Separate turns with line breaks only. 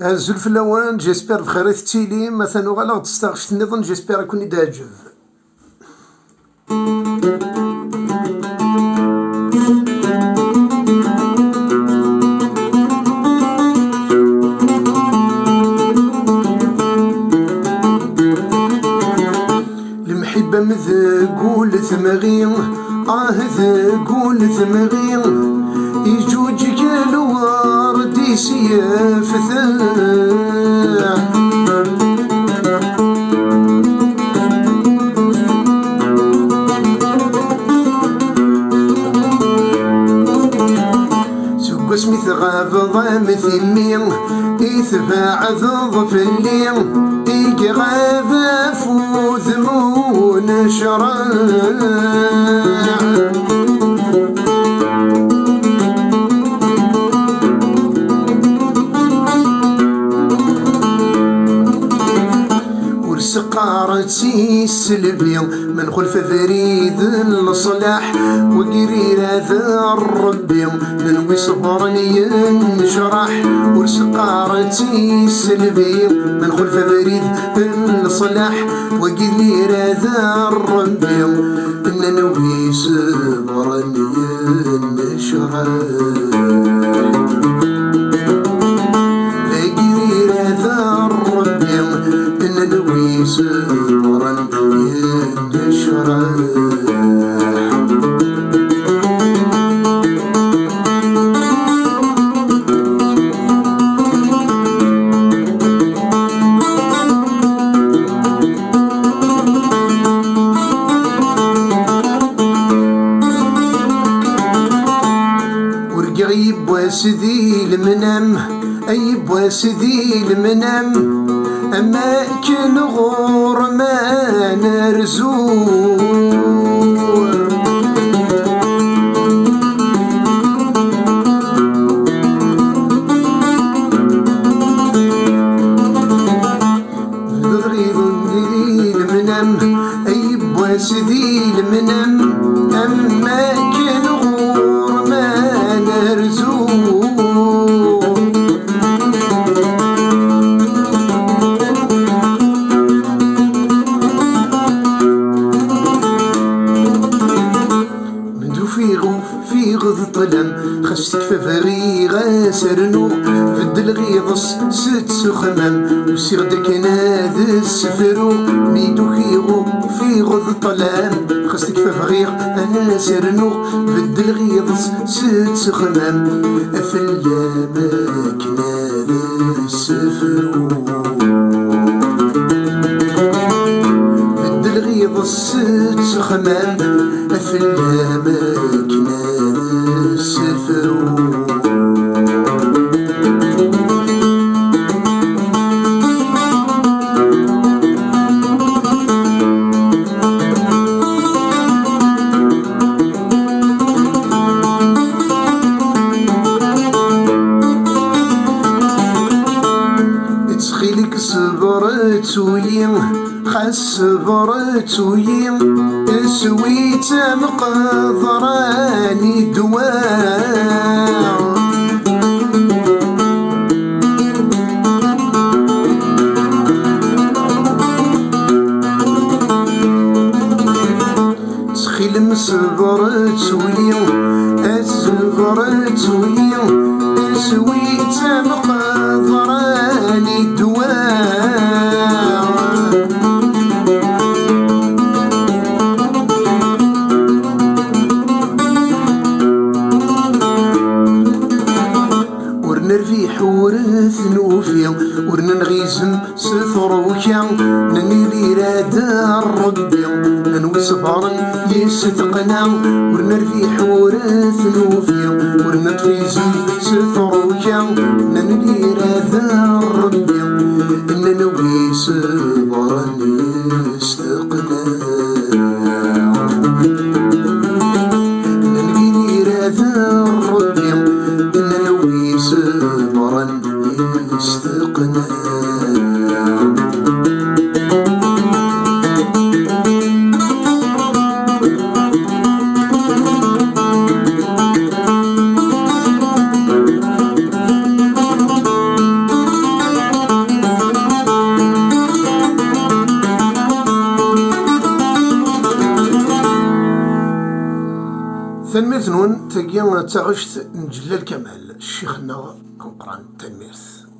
زول الأوان جيسبر بخير تيلي مثلا غالا تستغشت النظام جيسبر يكون يدعجب المحبة مذقول ثمغي ذقول ثمغي يجوجك الورد يسيف سمي ثغاب مثلي يثبع ذضف اللي يقغاب فوذمون شرع سقارتي السلبي من خلف فريد الصلاح وقرير هذا الربي ننوي صبرني ينشرح ورسقارتي السلبي من خلف فريد الصلاح وقرير هذا الربي ننوي صبرني ينشرح سرا ينشرح ورقع يبواسذي المنام أي بواسذي المنام أماكن غور ما نرزور غير المنام أي بواسذي المنام أماكن غور ما نرزور في غض طلم خشتك ففري غاسرنو فد الغيظس ست سخمم وسيغدك ناد السفرو ميدو كيغو في غض طلم خشتك ففري غاسرنو فد الغيظس ست سخمم أفلامك ناد السفرو فد الغيظس ست سخمم أفلامك ناد السفرو تخيلك صبرت ولي خاص صبرت ولي سويت مقدراني دواء تخيل مصبرت ولي صبرت ولي سويت مقدراني دواء نرفيح ورث نوفيا ورنا نغيزم ستروكا نني رادا ربي ننوي صبرا يستقنا ورنا نرفيح ورث نوفيا ورنا تفيزم ستروكا نني رادا ربي ننوي صبرا يستقنا نني رادا ربي ننوي صبرا يستقنا تنميرت نون تاقيا تاغشت نجلال كمال الشيخنا قنقران تنميرت.